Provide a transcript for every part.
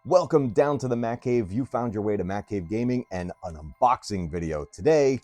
Welcome down to the Mac Cave. You found your way to Mac Cave Gaming and an unboxing video. Today,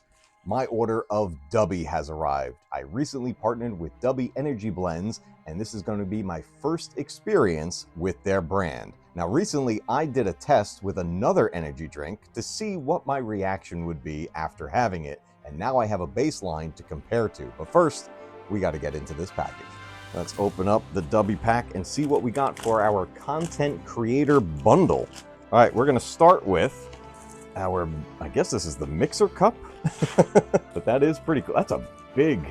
my order of Dubby has arrived. I recently partnered with Dubby Energy Blends, and this is going to be my first experience with their brand. Now, recently I did a test with another energy drink to see what my reaction would be after having it, and now I have a baseline to compare to. But first, we got to get into this package. Let's open up the Dubby pack and see what we got for our content creator bundle. All right, we're gonna start with our, I guess this is the mixer cup, but that is pretty cool. That's a big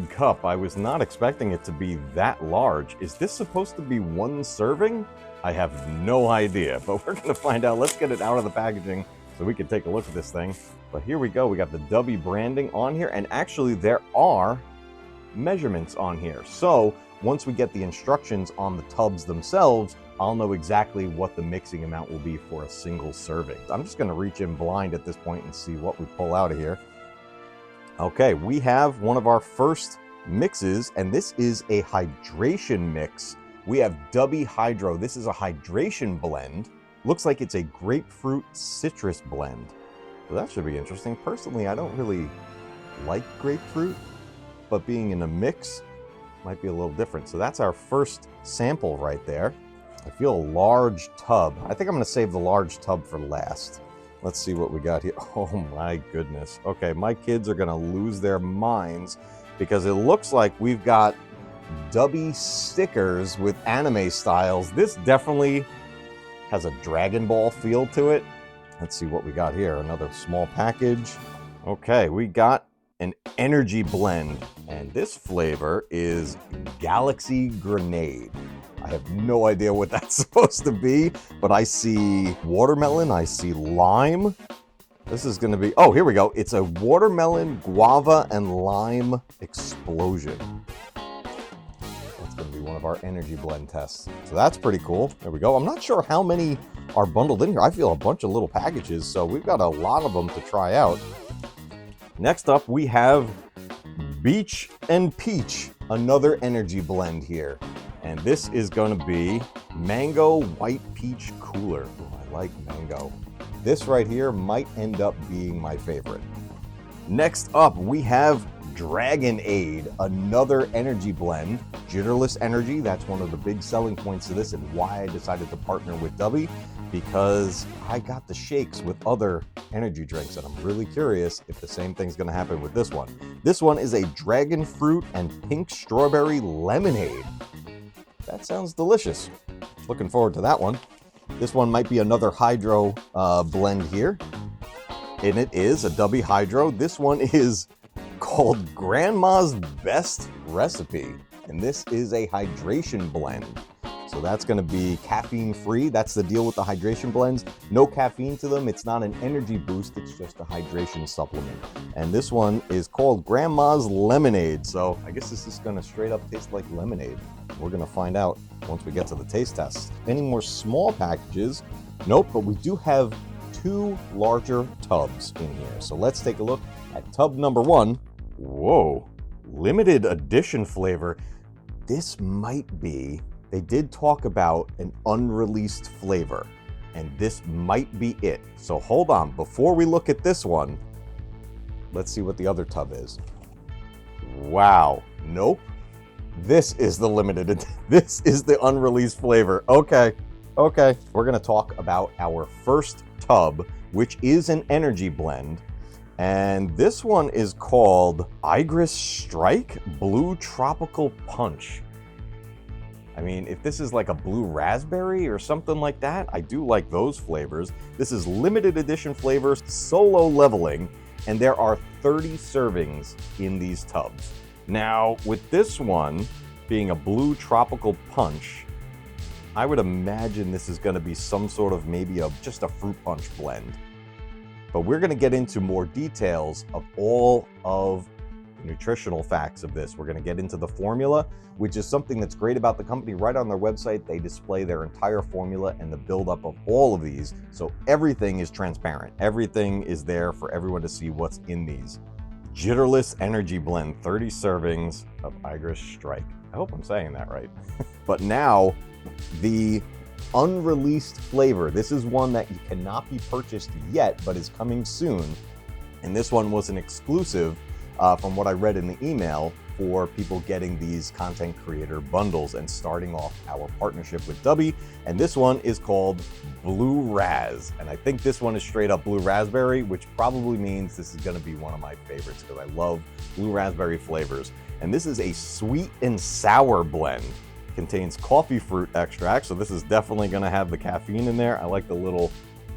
cup. I was not expecting it to be that large. Is this supposed to be one serving? I have no idea, but we're gonna find out. Let's get it out of the packaging so we can take a look at this thing. But here we go. We got the Dubby branding on here, and actually there are measurements on here. So once we get the instructions on the tubs themselves, I'll know exactly what the mixing amount will be for a single serving. I'm just going to reach in blind at this point and see what we pull out of here. Okay, we have one of our first mixes, and this is a hydration mix. We have Dubby Hydro. This is a hydration blend. Looks like it's a grapefruit citrus blend. So that should be interesting. Personally, I don't really like grapefruit, but being in a mix might be a little different. So that's our first sample right there. I feel a large tub. I think I'm gonna save the large tub for last. Let's see what we got here. Oh my goodness. Okay, my kids are gonna lose their minds because it looks like we've got Dubby stickers with anime styles. This definitely has a Dragon Ball feel to it. Let's see what we got here. Another small package. Okay, we got an energy blend, and this flavor is Galaxy Grenade. I have no idea what that's supposed to be, but I see watermelon, I see lime. This is gonna be, oh, here we go. It's a watermelon, guava, and lime explosion. That's gonna be one of our energy blend tests. So that's pretty cool. There we go. I'm not sure how many are bundled in here. I feel a bunch of little packages, so we've got a lot of them to try out. Next up, we have Beach and Peach, another energy blend here. And this is going to be Mango White Peach Cooler. Ooh, I like mango. This right here might end up being my favorite. Next up, we have Dragonade, another energy blend. Jitterless energy, that's one of the big selling points of this and why I decided to partner with Dubby, because I got the shakes with other energy drinks, and I'm really curious if the same thing's gonna happen with this one. This one is a dragon fruit and pink strawberry lemonade. That sounds delicious. Looking forward to that one. This one might be another hydro blend here. And it is a Dubby Hydro. This one is called Grandma's Best Recipe. And this is a hydration blend. So that's going to be caffeine free. That's the deal with the hydration blends. No caffeine to them. It's not an energy boost. It's just a hydration supplement. And this one is called Grandma's Lemonade. So I guess this is going to straight up taste like lemonade. We're going to find out once we get to the taste test. Any more small packages? Nope, but we do have two larger tubs in here. So let's take a look at tub number one. Whoa, limited edition flavor. This might be, they did talk about an unreleased flavor, and this might be it. So hold on, before we look at this one, let's see what the other tub is. Wow, nope. This is the limited, this is the unreleased flavor. Okay, we're gonna talk about our first tub, which is an energy blend. And this one is called Iris Strike Blue Tropical Punch. I mean, if this is like a blue raspberry or something like that, I do like those flavors. This is limited edition flavors, solo leveling, and there are 30 servings in these tubs. Now, with this one being a blue tropical punch, I would imagine this is going to be some sort of maybe just a fruit punch blend. But we're going to get into more details of all of the nutritional facts of this. We're going to get into the formula, which is something that's great about the company. Right on their website, they display their entire formula and the buildup of all of these. So everything is transparent. Everything is there for everyone to see what's in these. Jitterless Energy Blend, 30 servings of Iris Strike. I hope I'm saying that right. But now, the unreleased flavor. This is one that you cannot be purchased yet, but is coming soon. And this one was an exclusive, from what I read in the email, for people getting these content creator bundles and starting off our partnership with Dubby. And this one is called Blue Raz. And I think this one is straight up blue raspberry, which probably means this is going to be one of my favorites because I love blue raspberry flavors. And this is a sweet and sour blend. Contains coffee fruit extract, so this is definitely going to have the caffeine in there. I like the little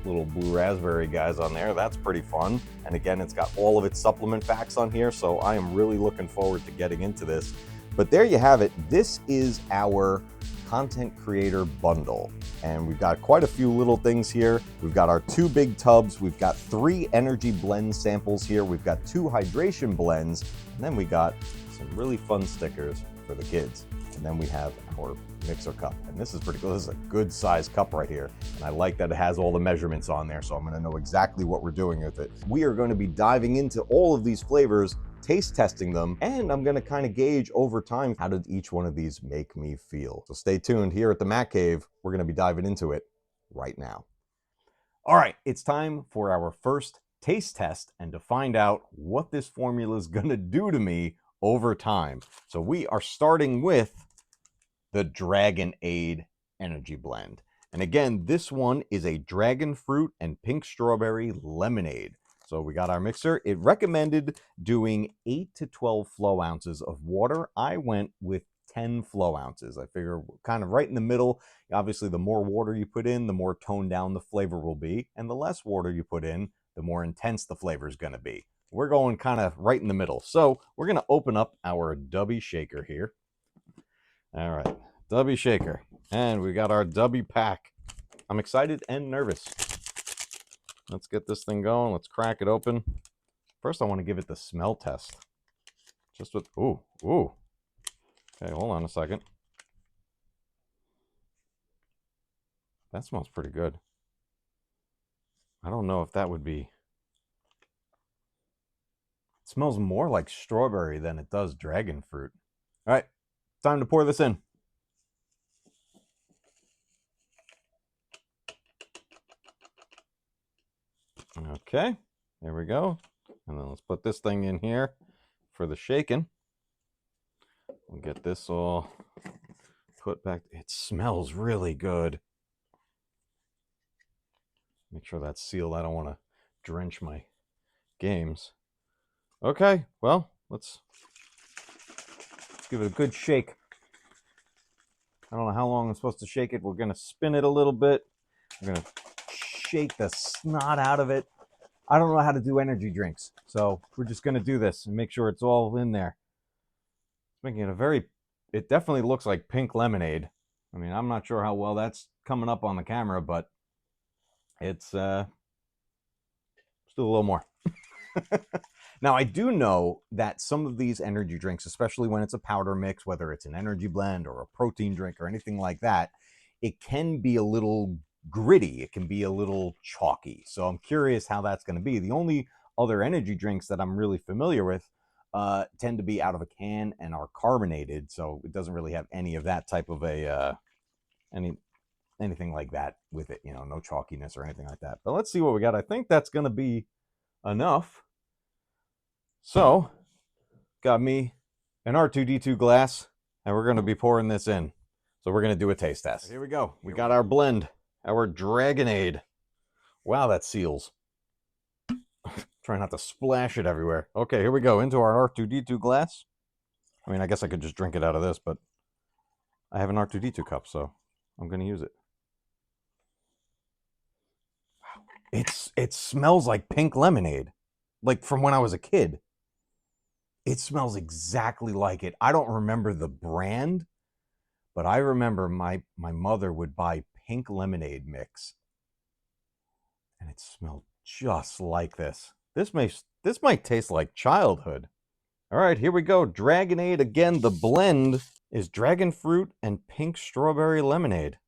blue raspberry guys on there. That's pretty fun. And again, it's got all of its supplement facts on here, so I am really looking forward to getting into this. But there you have it. This is our content creator bundle, and we've got quite a few little things here. We've got our 2 big tubs, we've got 3 energy blend samples here, we've got 2 hydration blends, and then we got some really fun stickers for the kids. And then we have our mixer cup, and this is pretty cool. This is a good size cup right here, and I like that it has all the measurements on there, so I'm going to know exactly what we're doing with it. We are going to be diving into all of these flavors, taste testing them, and I'm going to kind of gauge over time, how did each one of these make me feel? So stay tuned here at the Mac Cave. We're going to be diving into it right now. All right, it's time for our first taste test and to find out what this formula is going to do to me over time. So we are starting with the Dragonade Energy Blend. And again, this one is a dragon fruit and pink strawberry lemonade. So we got our mixer. It recommended doing 8 to 12 flow ounces of water. I went with 10 flow ounces. I figure kind of right in the middle. Obviously, the more water you put in, the more toned down the flavor will be. And the less water you put in, the more intense the flavor is going to be. We're going kind of right in the middle. So we're going to open up our Dubby shaker here. All right, Dubby shaker. And we got our Dubby pack. I'm excited and nervous. Let's get this thing going. Let's crack it open. First, I want to give it the smell test. Just with, ooh. Okay, hold on a second. That smells pretty good. I don't know if that would be... It smells more like strawberry than it does dragon fruit. All right, time to pour this in. Okay, there we go. And then let's put this thing in here for the shaking. We'll get this all put back. It smells really good. Make sure that's sealed. I don't want to drench my games. Okay, well, let's give it a good shake. I don't know how long I'm supposed to shake it. We're going to spin it a little bit. We're going to shake the snot out of it. I don't know how to do energy drinks, so we're just going to do this and make sure it's all in there. It's making it a very... It definitely looks like pink lemonade. I mean, I'm not sure how well that's coming up on the camera, but it's... Let's do a little more. Now, I do know that some of these energy drinks, especially when it's a powder mix, whether it's an energy blend or a protein drink or anything like that, it can be a little gritty. It can be a little chalky. So I'm curious how that's going to be. The only other energy drinks that I'm really familiar with tend to be out of a can and are carbonated. So it doesn't really have any of that type of a, anything like that with it, you know, no chalkiness or anything like that. But let's see what we got. I think that's going to be enough. So, got me an R2D2 glass, and we're going to be pouring this in. So we're going to do a taste test. Here we go. We got our blend, our Dragonade. Wow, that seals. Try not to splash it everywhere. Okay, here we go. Into our R2D2 glass. I mean, I guess I could just drink it out of this, but I have an R2D2 cup, so I'm going to use it. Wow. It smells like pink lemonade, like from when I was a kid. It smells exactly like it. I don't remember the brand, but I remember my mother would buy pink lemonade mix, and it smelled just like this. This might taste like childhood. All right, here we go. Dragonade again. The blend is dragon fruit and pink strawberry lemonade.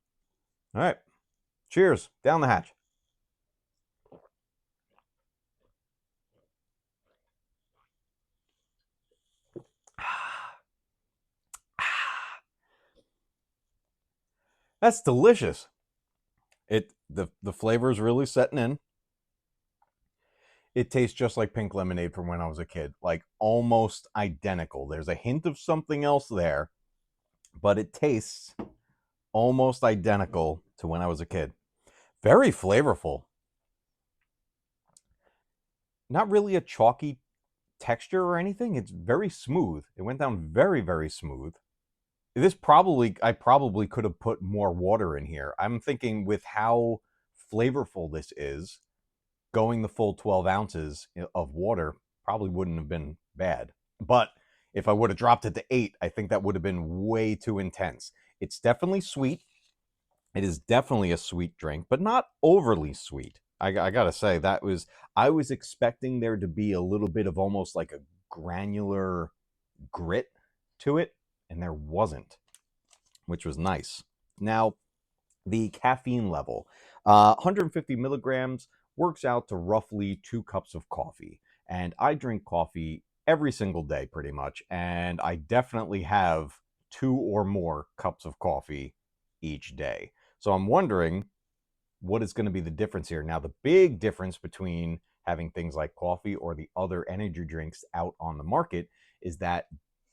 All right, cheers. Down the hatch. That's delicious. The flavor is really setting in. It tastes just like pink lemonade from when I was a kid, like almost identical. There's a hint of something else there, but it tastes almost identical to when I was a kid. Very flavorful. Not really a chalky texture or anything. It's very smooth. It went down very, very smooth. I probably could have put more water in here. I'm thinking with how flavorful this is, going the full 12 ounces of water probably wouldn't have been bad. But if I would have dropped it to 8, I think that would have been way too intense. It's definitely sweet. It is definitely a sweet drink, but not overly sweet. I gotta say, I was expecting there to be a little bit of almost like a granular grit to it, and there wasn't, which was nice. Now, the caffeine level, 150 milligrams works out to roughly 2 cups of coffee. And I drink coffee every single day pretty much. And I definitely have 2 or more cups of coffee each day. So I'm wondering what is going to be the difference here. Now, the big difference between having things like coffee or the other energy drinks out on the market is that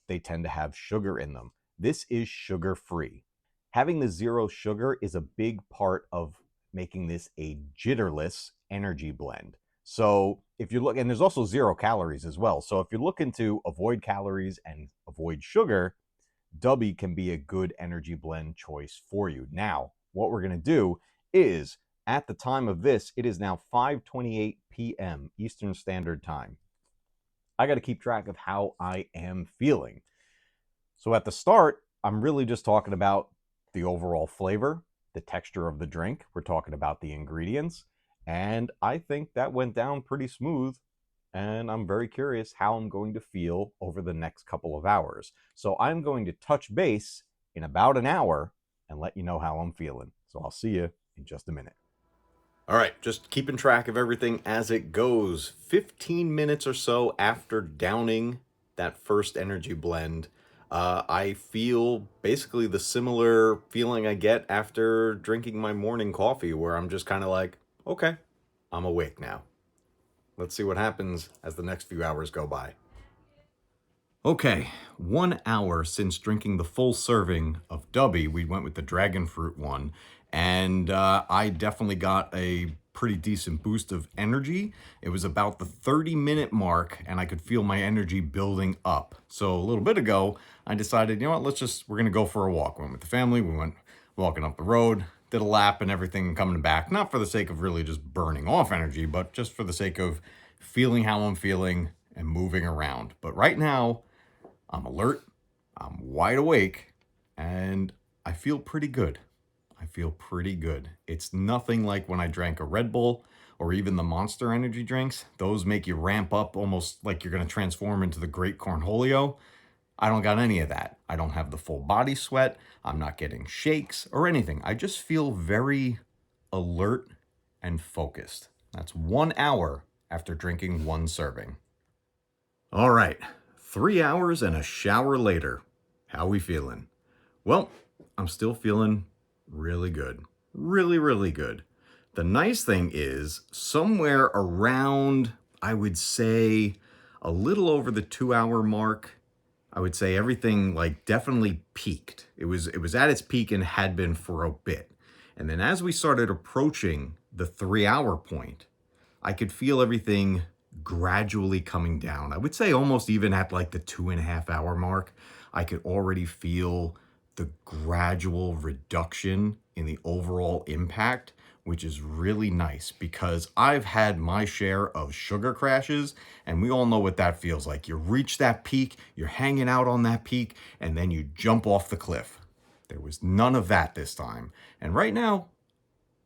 they tend to have sugar in them. This is sugar free. Having the zero sugar is a big part of making this a jitterless energy blend. So if you look, and there's also 0 calories as well. So if you're looking to avoid calories and avoid sugar, Dubby can be a good energy blend choice for you. Now, what we're going to do is at the time of this, it is now 5:28 p.m. Eastern Standard Time. I got to keep track of how I am feeling. So at the start, I'm really just talking about the overall flavor, the texture of the drink. We're talking about the ingredients. And I think that went down pretty smooth. And I'm very curious how I'm going to feel over the next couple of hours. So I'm going to touch base in about an hour and let you know how I'm feeling. So I'll see you in just a minute. All right, just keeping track of everything as it goes. 15 minutes or so after downing that first energy blend, I feel basically the similar feeling I get after drinking my morning coffee, where I'm just kind of like, okay, I'm awake now. Let's see what happens as the next few hours go by. Okay, 1 hour since drinking the full serving of Dubby. We went with the dragon fruit one, and I definitely got a pretty decent boost of energy. It was about the 30-minute mark, and I could feel my energy building up. So a little bit ago, I decided, you know what, we're gonna go for a walk. Went with the family, we went walking up the road, did a lap and everything, and coming back, not for the sake of really just burning off energy, but just for the sake of feeling how I'm feeling and moving around. But right now, I'm alert, I'm wide awake, and I feel pretty good. I feel pretty good. It's nothing like when I drank a Red Bull or even the Monster energy drinks. Those make you ramp up almost like you're going to transform into the Great Cornholio. I don't got any of that. I don't have the full body sweat. I'm not getting shakes or anything. I just feel very alert and focused. That's 1 hour after drinking one serving. All right, 3 hours and a shower later. How we feeling? Well, I'm still feeling really good. Really, really good. The nice thing is, somewhere around, I would say, a little over the 2 hour mark, I would say everything like definitely peaked. It was at its peak and had been for a bit. And then as we started approaching the 3 hour point, I could feel everything gradually coming down. I would say almost even at like the 2.5 hour mark, I could already feel the gradual reduction in the overall impact, which is really nice because I've had my share of sugar crashes, and we all know what that feels like. You reach that peak, you're hanging out on that peak, and then you jump off the cliff. There was none of that this time. And right now,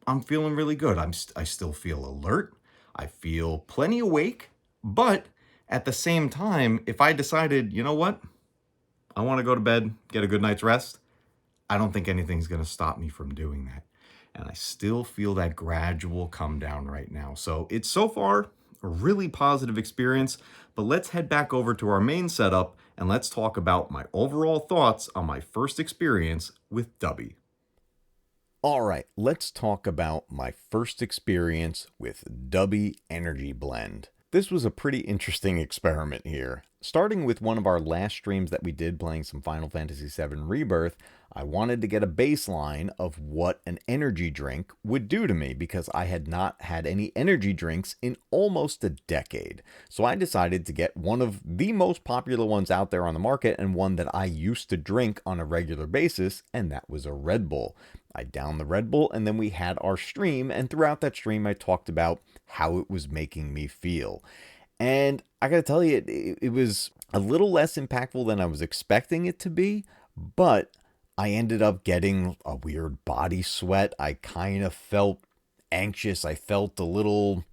I'm feeling really good. I still feel alert. I feel plenty awake, but at the same time, if I decided, you know what, I want to go to bed, get a good night's rest, I don't think anything's going to stop me from doing that. And I still feel that gradual come down right now. So it's so far a really positive experience, but let's head back over to our main setup and let's talk about my overall thoughts on my first experience with Dubby. All right, let's talk about my first experience with Dubby Energy Blend. This was a pretty interesting experiment here. Starting with one of our last streams that we did playing some Final Fantasy VII Rebirth, I wanted to get a baseline of what an energy drink would do to me because I had not had any energy drinks in almost a decade. So I decided to get one of the most popular ones out there on the market and one that I used to drink on a regular basis, and that was a Red Bull. I downed the Red Bull and then we had our stream, and throughout that stream I talked about how it was making me feel. And I gotta tell you, it was a little less impactful than I was expecting it to be, but I ended up getting a weird body sweat. I kind of felt anxious. I felt a little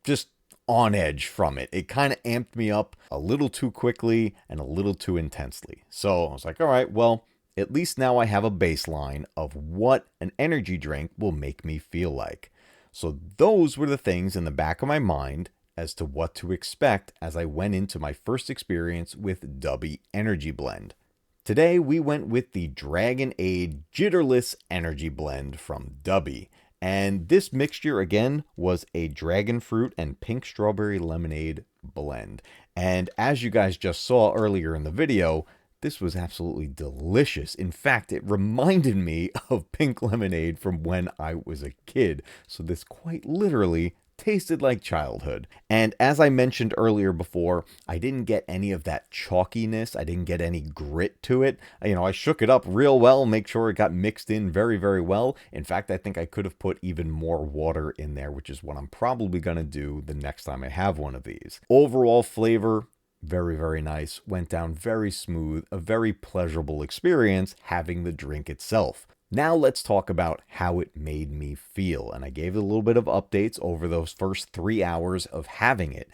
just on edge from it. It kind of amped me up a little too quickly and a little too intensely. So I was like, all right, well, at least now I have a baseline of what an energy drink will make me feel like. So those were the things in the back of my mind as to what to expect as I went into my first experience with Dubby Energy Blend. Today we went with the Dragon Age Jitterless Energy Blend from Dubby. And this mixture, again, was a dragon fruit and pink strawberry lemonade blend. And as you guys just saw earlier in the video, this was absolutely delicious. In fact, it reminded me of pink lemonade from when I was a kid. So this quite literally tasted like childhood. And as I mentioned earlier before, I didn't get any of that chalkiness. I didn't get any grit to it. I shook it up real well, make sure it got mixed in very, very well. In fact, I think I could have put even more water in there, which is what I'm probably going to do the next time I have one of these. Overall flavor, very, very nice. Went down very smooth. A very pleasurable experience having the drink itself. Now let's talk about how it made me feel. And I gave it a little bit of updates over those first 3 hours of having it.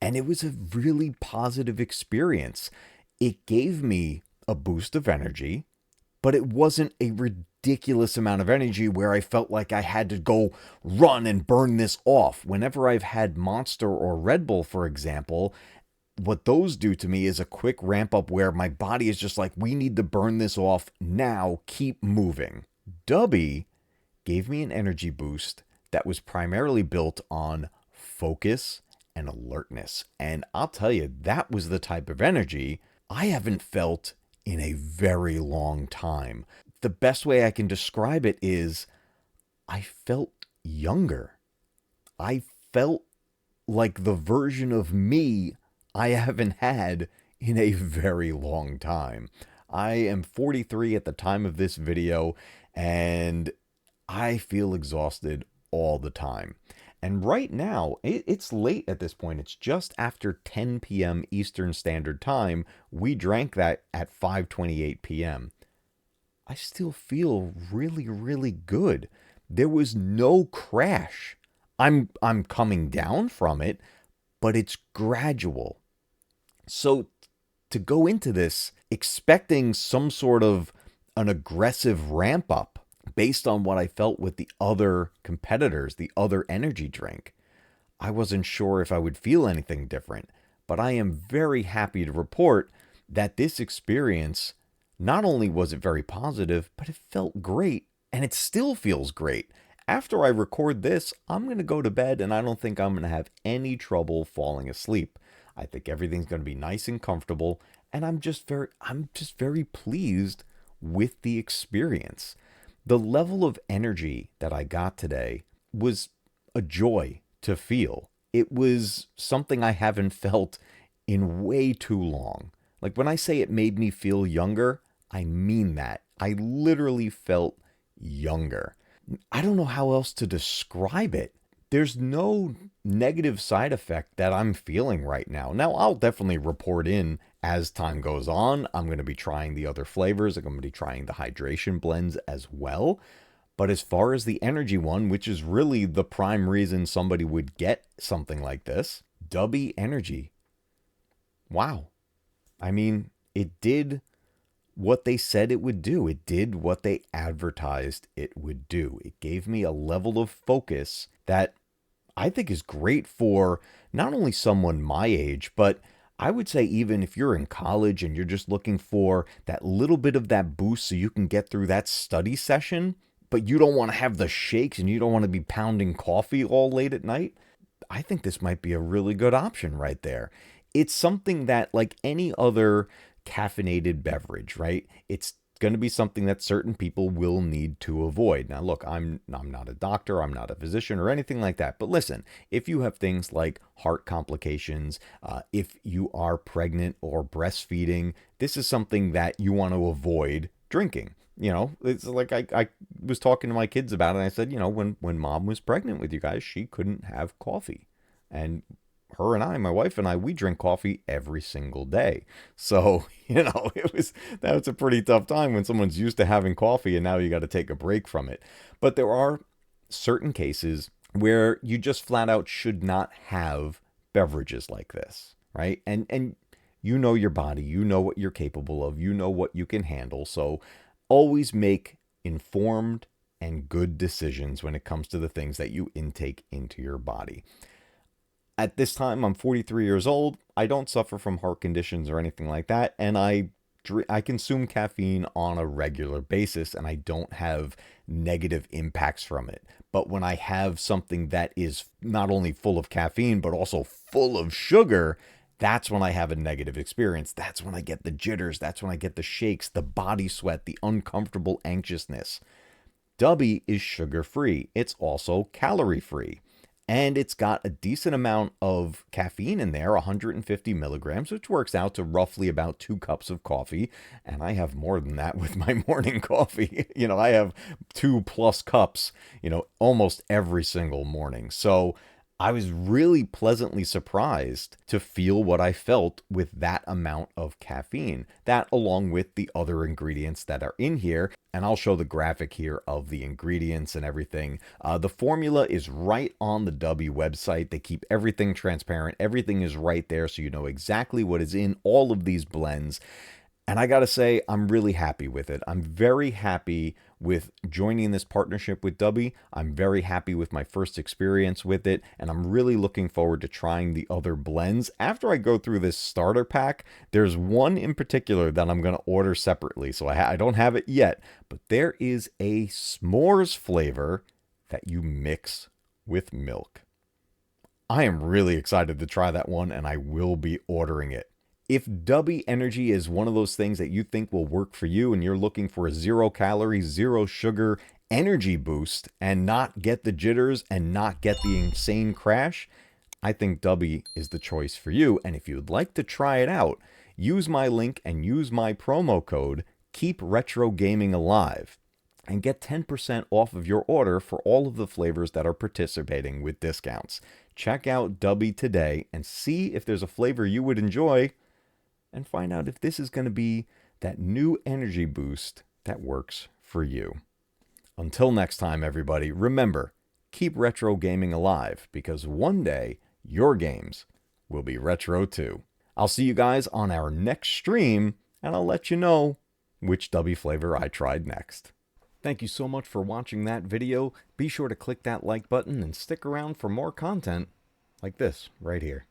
And it was a really positive experience. It gave me a boost of energy, but it wasn't a ridiculous amount of energy where I felt like I had to go run and burn this off. Whenever I've had Monster or Red Bull, for example, what those do to me is a quick ramp up where my body is just like, we need to burn this off now, keep moving. Dubby gave me an energy boost that was primarily built on focus and alertness. And I'll tell you, that was the type of energy I haven't felt in a very long time. The best way I can describe it is I felt younger. I felt like the version of me I haven't had in a very long time. I am 43 at the time of this video, and I feel exhausted all the time. And right now, it's late at this point. It's just after 10 p.m. Eastern Standard Time. We drank that at 5:28 p.m. I still feel really, really good. There was no crash. I'm coming down from it, but it's gradual. So to go into this expecting some sort of an aggressive ramp up based on what I felt with the other competitors, the other energy drink, I wasn't sure if I would feel anything different. But I am very happy to report that this experience, not only was it very positive, but it felt great, and it still feels great. After I record this, I'm going to go to bed, and I don't think I'm going to have any trouble falling asleep. I think everything's going to be nice and comfortable, and I'm just very pleased with the experience. The level of energy that I got today was a joy to feel. It was something I haven't felt in way too long. Like when I say it made me feel younger, I mean that. I literally felt younger. I don't know how else to describe it. There's no negative side effect that I'm feeling right now. Now, I'll definitely report in as time goes on. I'm going to be trying the other flavors. I'm going to be trying the hydration blends as well. But as far as the energy one, which is really the prime reason somebody would get something like this, Dubby Energy. Wow. I mean, it did what they said it would do. It did what they advertised it would do. It gave me a level of focus that I think is great for not only someone my age, but I would say even if you're in college and you're just looking for that little bit of that boost so you can get through that study session, but you don't want to have the shakes and you don't want to be pounding coffee all late at night, I think this might be a really good option right there. It's something that, like any other caffeinated beverage, right? It's going to be something that certain people will need to avoid. Now, look, I'm not a doctor, I'm not a physician or anything like that. But listen, if you have things like heart complications, if you are pregnant or breastfeeding, this is something that you want to avoid drinking. It's like I was talking to my kids about it. And I said, when mom was pregnant with you guys, she couldn't have coffee. And her and I, my wife and I, we drink coffee every single day. So, that was a pretty tough time when someone's used to having coffee and now you got to take a break from it. But there are certain cases where you just flat out should not have beverages like this, right? And you know your body, you know what you're capable of, you know what you can handle. So always make informed and good decisions when it comes to the things that you intake into your body. At this time, I'm 43 years old. I don't suffer from heart conditions or anything like that, and I consume caffeine on a regular basis, and I don't have negative impacts from it. But when I have something that is not only full of caffeine but also full of sugar, that's when I have a negative experience. That's when I get the jitters. That's when I get the shakes, the body sweat, the uncomfortable anxiousness. Dubby is sugar free. It's also calorie free. And it's got a decent amount of caffeine in there, 150 milligrams, which works out to roughly about 2 cups of coffee. And I have more than that with my morning coffee. I have 2+ cups, almost every single morning. So I was really pleasantly surprised to feel what I felt with that amount of caffeine. That, along with the other ingredients that are in here, and I'll show the graphic here of the ingredients and everything. The formula is right on the Dubby website. They keep everything transparent. Everything is right there, so you know exactly what is in all of these blends. And I got to say, I'm really happy with it. I'm very happy with joining this partnership with Dubby. I'm very happy with my first experience with it. And I'm really looking forward to trying the other blends. After I go through this starter pack, there's one in particular that I'm going to order separately. So I don't have it yet. But there is a s'mores flavor that you mix with milk. I am really excited to try that one, and I will be ordering it. If Dubby Energy is one of those things that you think will work for you and you're looking for a 0 calorie, 0 sugar energy boost and not get the jitters and not get the insane crash, I think Dubby is the choice for you. And if you'd like to try it out, use my link and use my promo code Keep Retro Gaming Alive and get 10% off of your order for all of the flavors that are participating with discounts. Check out Dubby today and see if there's a flavor you would enjoy, and find out if this is going to be that new energy boost that works for you. Until next time, everybody, remember, keep retro gaming alive, because one day your games will be retro too. I'll see you guys on our next stream, and I'll let you know which Dubby flavor I tried next. Thank you so much for watching that video. Be sure to click that like button and stick around for more content like this right here.